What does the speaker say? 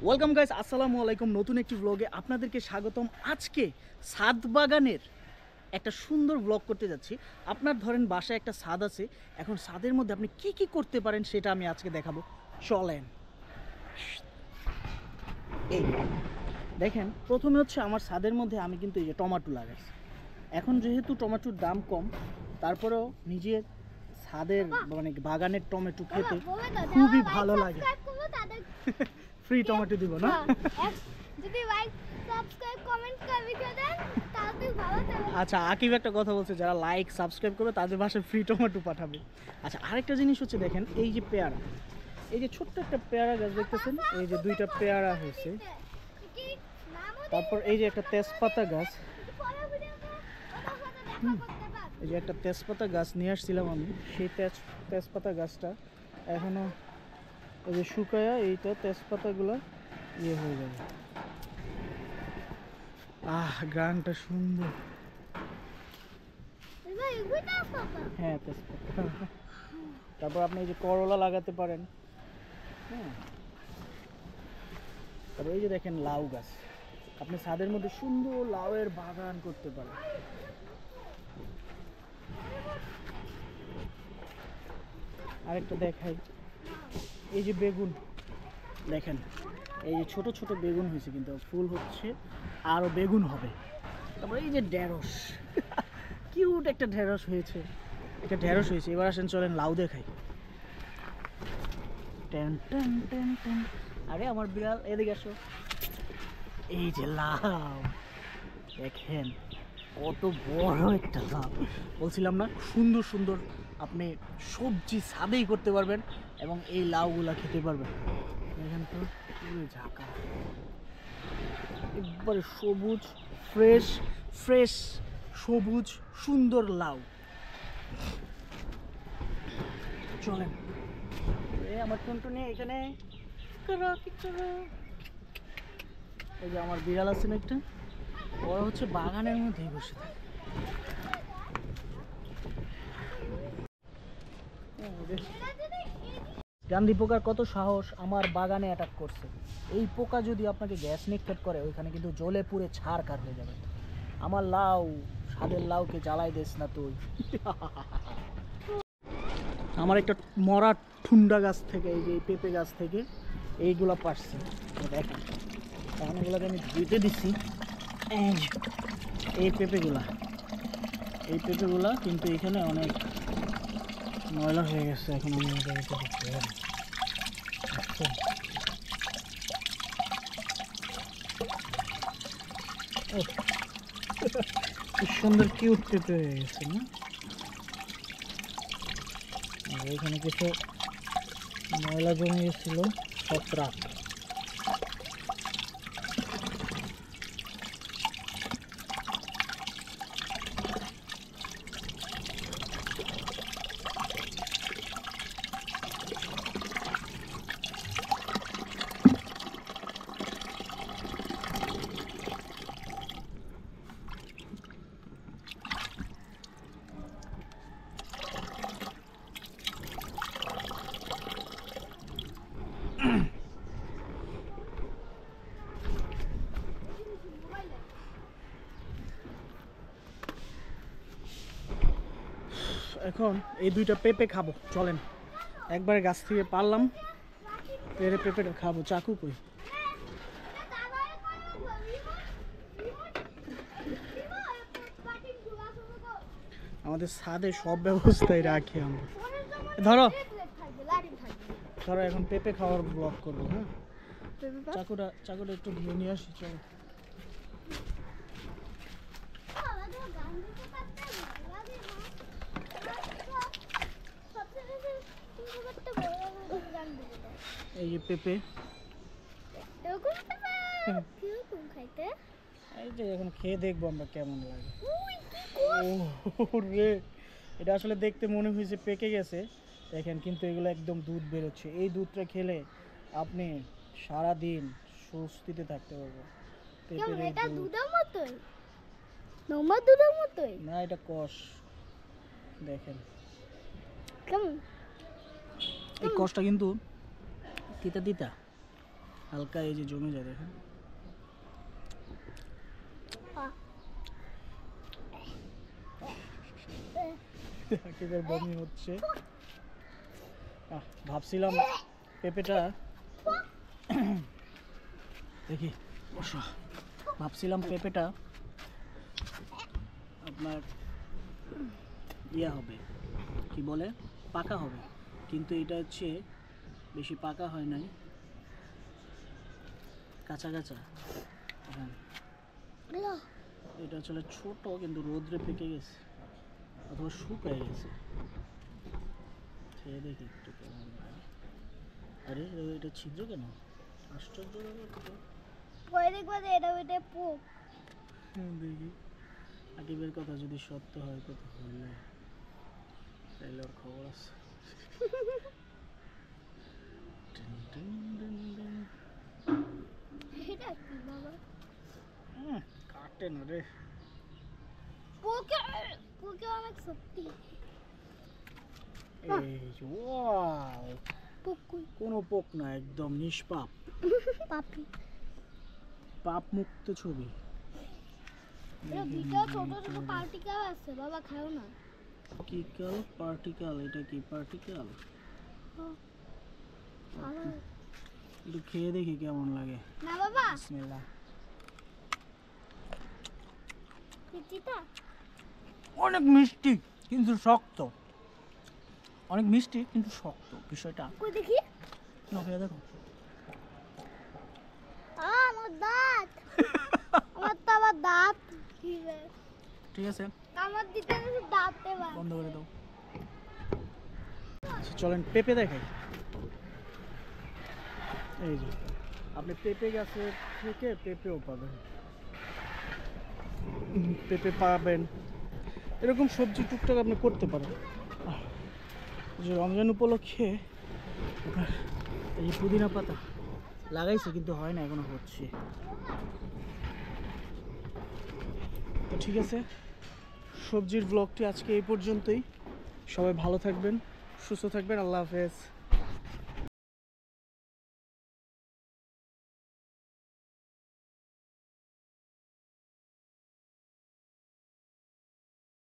Welcome guys, আসসালামু আলাইকুম। নতুন একটি ব্লগে আপনাদেরকে স্বাগতম। আজকে ছাদ বাগানের একটা সুন্দর ব্লগ করতে যাচ্ছি। আপনার ধরেন বাসায় একটা ছাদ আছে, এখন ছাদের মধ্যে আপনি কি কি করতে পারেন সেটা আমি আজকে দেখাবো। চলেন। এই দেখেন, প্রথমে হচ্ছে আমার ছাদের মধ্যে আমি কিন্তু এই যে টমেটো লাগাইছি। এখন যেহেতু টমেটোর দাম কম, তারপরেও নিজের ছাদের মানে বাগানের টমেটো খেতে খুবই ভালো লাগে। ফ্রি টমেটো দিব না? যদি লাইক সাবস্ক্রাইব কমেন্ট করে দেন তাহলে ভালো থাকবে। আচ্ছা, আকিব একটা কথা বলছে, যারা লাইক সাবস্ক্রাইব করবে তাদের বাসায় ফ্রি টমেটো পাঠাবে। আচ্ছা, আরেকটা জিনিস হচ্ছে দেখেন, এই যে পেয়ারা, এই যে ছোট্ট একটা পেয়ারা গাছ দেখতেছেন, এই যে দুইটা পেয়ারা হয়েছে। তারপর এই যে একটা তেজপাতা গাছ, এই যে একটা তেজপাতা গাছ নিয়ে আসছিলাম আমি, সেই তেজপাতা গাছটা এখনো এই যে শুকায়া এইটা তেজপাতাগুলো ইয়ে হয়ে যাবে। গানটা সুন্দর। হ্যাঁ, তেজপাতা। তারপর আপনি এই যে করলা লাগাতে পারেন। হ্যাঁ, তারপর এই যে দেখেন লাউ গাছ, আপনি ছাদের মধ্যে সুন্দর লাউয়ের বাগান করতে পারেন। আরেকটা দেখাই, এই যে বেগুন দেখেন, এই যে ছোট ছোট বেগুন হয়েছে, কিন্তু ফুল হচ্ছে আরো বেগুন হবে। তারপর এই যে ঢেঁড়স, কিউট একটা ঢেঁড়স হয়েছে, একটা ঢেঁড়স হয়েছে। এবার আসেন, চলেন লাউ দেখাই। Ten ten ten ten. আরে আমার বিড়াল, এদিকে আসো। এই যে লাউ দেখেন, কত বড় একটা লাউ। বলছিলাম না, সুন্দর সুন্দর আপনি সবজি ছাদেই করতে পারবেন এবং এই লাউগুলা খেতে পারবেন। দেখেন তো, পুরো ঝাঁকা, একবারে সবুজ, ফ্রেশ ফ্রেশ সবুজ সুন্দর লাউ। চলেন, আমার টুনটুনি এখানে। এই যে আমার বিড়াল আছে না একটা, ওরা হচ্ছে বাগানের মধ্যেই বসে থাকে। গান্ধী পোকার কত সাহস আমার বাগানে অ্যাটাক করছে। এই পোকা যদি আপনাকে গ্যাস নিক্ষেপ করে, ওইখানে কিন্তু জ্বলে পুড়ে ছারখার হয়ে যাবে। আমার লাউ, স্বাদের লাউকে জ্বালাই দিস না তুই। আমার একটা মরা ঠুন্ডা গাছ থেকে, এই যে পেঁপে গাছ থেকে এইগুলা পারছি দেখেন। এখন এগুলোকে আমি ধুইতে দিচ্ছি। এই পেঁপেগুলা কিন্তু এখানে অনেক ময়লা হয়ে গেছে। এখন আমি কি সুন্দর কিউট পেঁপে হয়ে গেছে না? এখানে কিছু ময়লা জমে গেছিল, সব রাখ। এখন এই দুইটা পেঁপে খাবো, চলেন। একবারে গাছ থেকে পারলাম, পেঁপেটা খাবো। চাকু কই? আমাদের ছাদে সব ব্যবস্থাই রাখি আমরা। ধরো ধরো, এখন পেঁপে খাওয়ার ব্লগ করবো। হ্যাঁ, চাকুটা একটু ধুয়ে নিয়ে আসি, চলো। এই যে পেঁপে, এই যে এখন খেয়ে দেখবো আমরা কেমন লাগে। রে, এটা আসলে দেখতে মনে হয়েছে পেকে গেছে দেখেন, কিন্তু এগুলো একদম দুধ বেরোচ্ছে। এই দুধটা খেলে আপনি সারা দিন স্বস্তিতে থাকতে পারবেন। না, এটা কষ দেখেন, এই কষটা কিন্তু তিতা তিতা। হালকা এই যে জমে যায় দেখেন। আকিবের বমি হচ্ছে। ভাবছিলাম পেঁপেটা দেখি বসো, ভাবছিলাম পেঁপেটা আপনার ইয়া হবে, কি বলে, পাকা হবে, কিন্তু এটা হচ্ছে বেশি পাকা হয় নাই, কাঁচা কাঁচা। হ্যাঁ, এটা আসলে ছোট কিন্তু রোদ্রে পেকে গেছে অথবা শুকায় গেছে। খেয়ে দেখি একটু কেমন লাগে। আরে এটা ছিদ্র কেন? আশ্চর্য ব্যাপার তো। এটা পোক। দেখি আকিবের কথা যদি সত্য হয় কত হইলে তাইলে ওর খবর আছে। Tin tin tin tin. এটা কি বাবা? কাটে না রে। পোকে অনেক শক্তি। এই যে, ওয়াও, পোক কই? কোনো পোক না, একদম নিষ্পাপ, পাপি। পাপ মুক্ত ছবি। এটা ভিতরে ছোট ছোট পার্টিকেল আছে বাবা, খাও না। পার্টিকেল পার্টিকেল, এটা কি পার্টিকেল? একটু খেয়ে দেখি কেমন লাগে। না বাবা, বিসমিল্লাহ। পিচিটা অনেক মিষ্টি কিন্তু শক্ত, অনেক মিষ্টি কিন্তু শক্ত বিষয়টা। কই দেখি। না খেয়ে দেখো। আমার দাঁত। আমার তো আবার দাঁত। ঠিক আছে, আমার দিতে দাঁত দেবা। বন্ধ করে দাও। আচ্ছা, চলেন পেঁপে দেখাই। এই যে আপনি পেঁপে গাছের থেকে পেঁপেও পাবেন, পেঁপে পাবেন, এরকম সবজি টুকটাক আপনি করতে পারেন। যে রমজান উপলক্ষে আপনার এই পুদিনা পাতা লাগাইছে কিন্তু হয় না, এখনো হচ্ছে। তো ঠিক আছে, সবজির ব্লগটি আজকে এই পর্যন্তই। সবাই ভালো থাকবেন, সুস্থ থাকবেন, আল্লাহ হাফেজ।